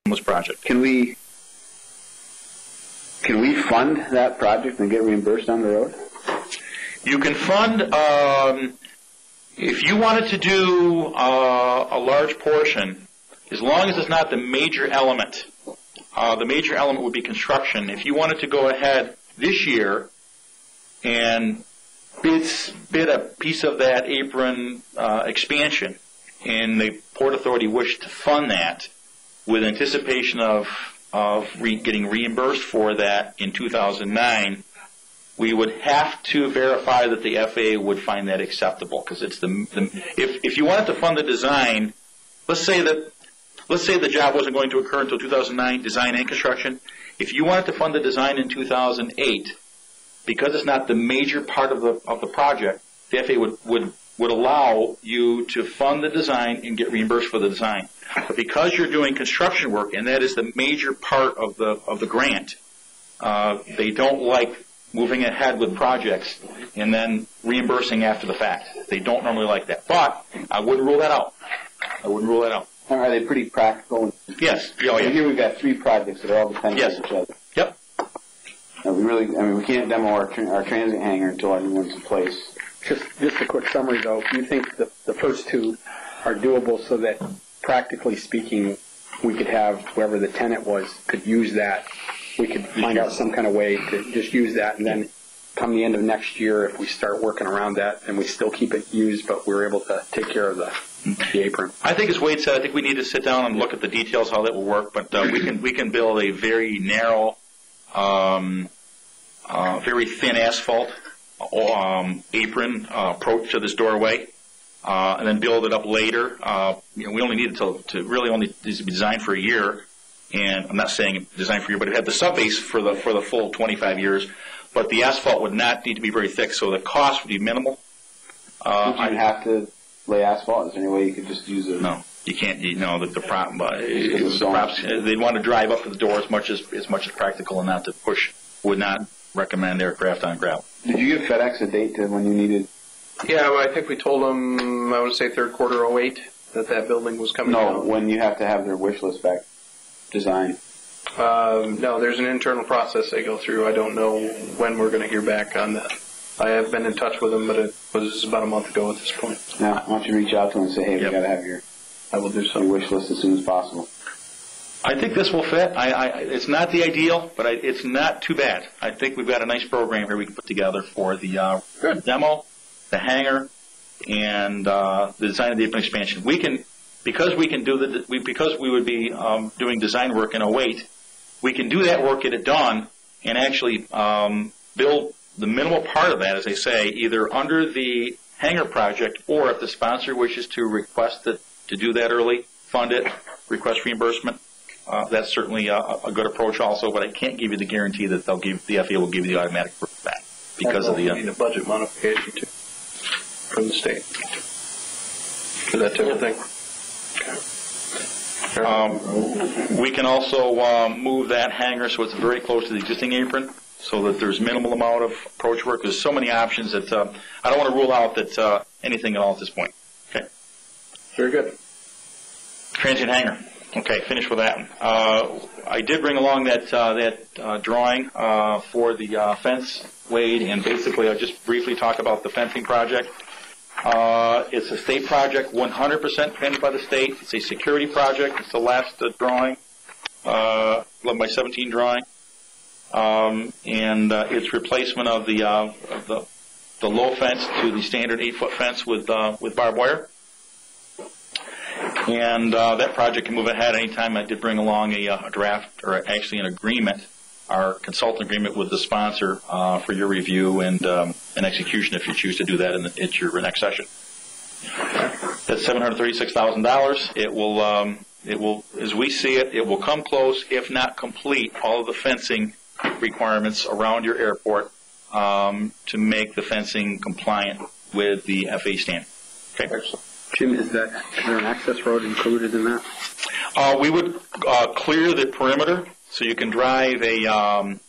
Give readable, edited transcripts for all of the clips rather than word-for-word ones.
this project. Can we fund that project and get reimbursed down the road? You can fund, if you wanted to do a large portion, as long as it's not the major element. The major element would be construction. If you wanted to go ahead this year and bid a piece of that apron expansion, and the Port Authority wished to fund that with anticipation of getting reimbursed for that in 2009, we would have to verify that the FAA would find that acceptable, because it's if you wanted to fund the design, let's say the job wasn't going to occur until 2009, design and construction. If you wanted to fund the design in 2008, because it's not the major part of the project, the FAA would allow you to fund the design and get reimbursed for the design. But because you're doing construction work, and that is the major part of the grant, they don't like moving ahead with projects and then reimbursing after the fact. They don't normally like that. But I wouldn't rule that out. Are they pretty practical? Yes. Oh, yeah. Here we've got 3 projects that are all dependent on each other. Yep. We can't demo our transit hangar until our new one's in place. Just a quick summary, though. You think the first 2 are doable so that, practically speaking, we could have whoever the tenant was could use that. We could find out some kind of way to just use that, and then come the end of next year, if we start working around that and we still keep it used, but we're able to take care of the apron. I think, as Wade said, I think we need to sit down and look at the details how that will work. But we can build a very narrow, very thin asphalt apron approach to this doorway, and then build it up later. We only need it to really only needs to be designed for a year, and I'm not saying designed for a year, but it had the subbase for the full 25 years. But the asphalt would not need to be very thick, so the cost would be minimal. Would you have to lay asphalt? Is there any way you could just use it? No, you can't. The problem. They'd want to drive up to the door as much as practical, and not to push. Would not recommend aircraft on gravel. Did you give FedEx a date to when you needed? Yeah, well, I think we told them, I would say third quarter 2008, that building was coming down. No, when you have to have their wish list back designed. No, there's an internal process they go through. I don't know when we're going to hear back on that. I have been in touch with them, but it was about a month ago at this point. Now, why don't you reach out to them and say, hey, we got to have your wish list as soon as possible. I think this will fit. It's not the ideal, but it's not too bad. I think we've got a nice program here we can put together for the demo, the hangar, and the design of the apron expansion. Because we would be doing design work in 2008, we can do that work, get it done, and actually build the minimal part of that, as I say, either under the hangar project, or if the sponsor wishes to request it to do that early, fund it, request reimbursement. That's certainly a good approach also, but I can't give you the guarantee that the FAA will give you the automatic back because of the need a budget modification too from the state for that type of thing. Okay. We can also move that hangar so it's very close to the existing apron, so that there's minimal amount of approach work. There's so many options that I don't want to rule out that anything at all at this point. Okay. Very good. Transient hangar. Okay, finished with that one. I did bring along that drawing for the fence, Wade, and basically I'll just briefly talk about the fencing project. It's a state project, 100% funded by the state. It's a security project. It's the last drawing, 11 by 17 drawing, and it's replacement of the low fence to the standard 8-foot fence with barbed wire. And that project can move ahead anytime. I did bring along a draft, or actually an agreement, our consultant agreement with the sponsor for your review and execution if you choose to do that at your next session. That's $736,000. It will, as we see it, it will come close, if not complete, all of the fencing requirements around your airport to make the fencing compliant with the FAA standard. Okay. Excellent. Jim, is there an access road included in that? We would clear the perimeter, so you can drive I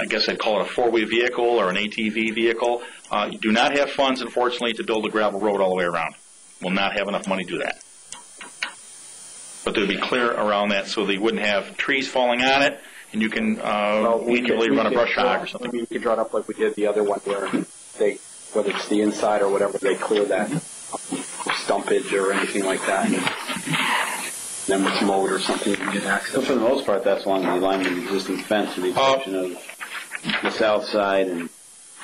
guess I'd call it a four-wheel vehicle or an ATV vehicle. You do not have funds, unfortunately, to build a gravel road all the way around. We'll not have enough money to do that. But there'd be clear around that so that you wouldn't have trees falling on it, and you can manually run a brush hog or something. Maybe you could draw it up like we did the other one where they, whether it's the inside or whatever, they clear that stumpage or anything like that. Then it's mowed or something, you can get access. So for the most part, that's along the line of the existing fence, with the exception of the south side and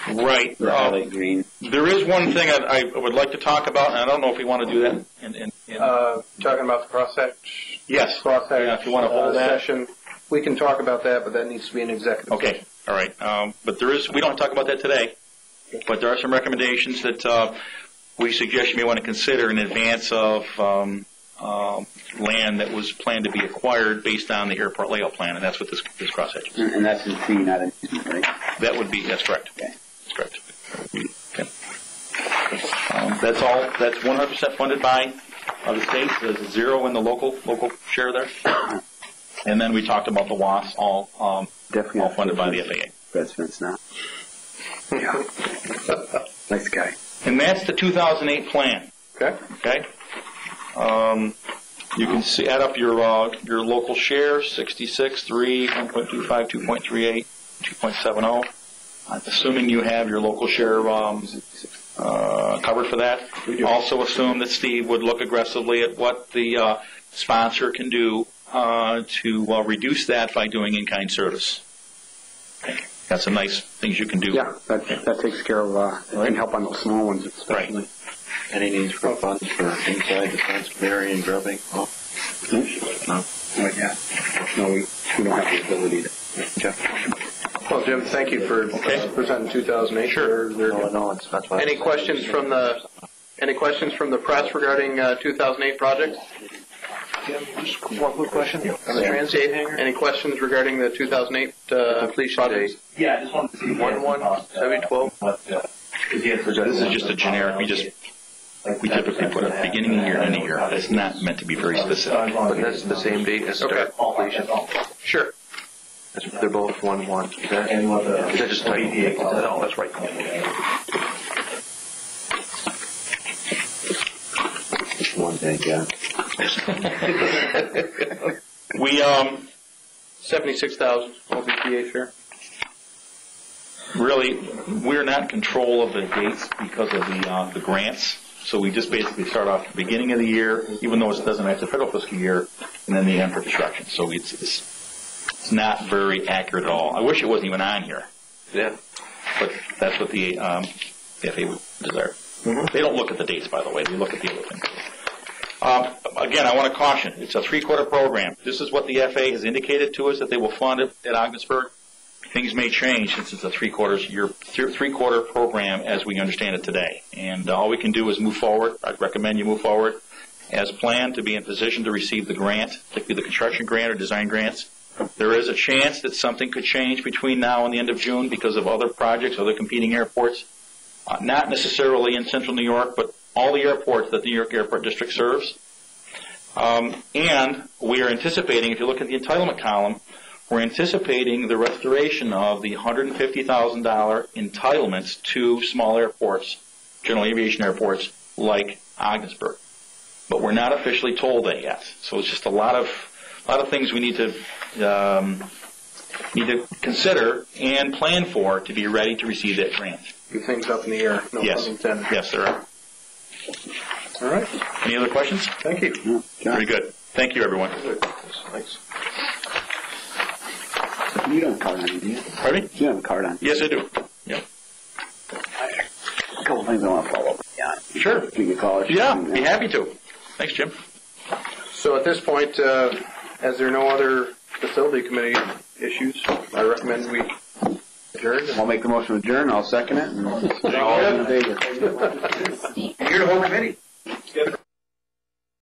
Right. the highlight green. There is one thing I would like to talk about, and I don't know if we want to do that. Talking about the cross-hatch? Yes. Cross-hatch Yeah, if you want to hold that. session. We can talk about that, but that needs to be an executive Okay. session. All right. But we don't have to talk about that today, but there are some recommendations that we suggest you may want to consider in advance of land that was planned to be acquired based on the airport layout plan, and that's what this crosshatch is. And that's in fee, not in easement, right? That would be, that's correct. Okay. That's correct. Okay. That's all, that's 100% funded by the state. There's a zero in the local share there. And then we talked about the WAS, all funded by the FAA. Residents now. Yeah. Nice guy. And that's the 2008 plan. Okay. Okay. You can see, add up your local share: 66, 3, 1.25, 2.38, 2.70. Assuming you have your local share covered for that. Also assume that Steve would look aggressively at what the sponsor can do to reduce that by doing in-kind service. Okay. That's some nice things you can do. Yeah, that takes care of, it can help on those small ones especially. Right. Any needs for funds for inside the fence burying and grubbing? Oh. No. Oh, yeah. No, we don't have the ability to. Jeff? Well, Jim, thank you for presenting 2008. Sure. No, that's why. Any questions from the press regarding 2008 projects? Just one quick question. On the transient hangar? Any questions regarding the 2008 completion date? Yeah, I just wanted to see. 1/1/2012. This is just a generic. We typically put a beginning of the year and end of year. It's not meant to be very specific. But that's the same date as start completion. Sure. They're both 1/1. Is that just type? Oh, that's right. One day, yeah. We 76,000 OBPA share. really, we're not in control of the dates because of the grants. So we just basically start off at the beginning of the year, even though it doesn't match the federal fiscal year, and then the end for construction. So it's not very accurate at all. I wish it wasn't even on here. Yeah. But that's what the FAA would desire. Mm-hmm. They don't look at the dates, by the way. They look at the other things. Again, I want to caution. It's a 3-quarter program. This is what the FAA has indicated to us that they will fund it at Ogdensburg. Things may change since it's a 3-quarter program as we understand it today. And all we can do is move forward. I'd recommend you move forward as planned to be in position to receive the grant, particularly the construction grant or design grants. There is a chance that something could change between now and the end of June because of other projects, other competing airports. Not necessarily in central New York, but all the airports that the New York Airport District serves. And we are anticipating, if you look at the entitlement column, we're anticipating the restoration of the $150,000 entitlements to small airports, general aviation airports like Ogdensburg. But we're not officially told that yet. So it's just a lot of things we need to consider and plan for to be ready to receive that grant. Few things up in the air. No Yes. pun intended. Yes, there are. All right. Any other questions? Thank you. Very good. Thank you, everyone. Thanks. You don't have a card on you, do you? Pardon me? You have a card on. Yes, I do. Yeah. A couple things I want to follow up with you on. Sure. If you could call us. Yeah, be happy to. Thanks, Jim. So at this point, as there are no other facility committee issues, I recommend we adjourn. I'll make the motion to adjourn. I'll second it. And all in favor. You're the whole committee.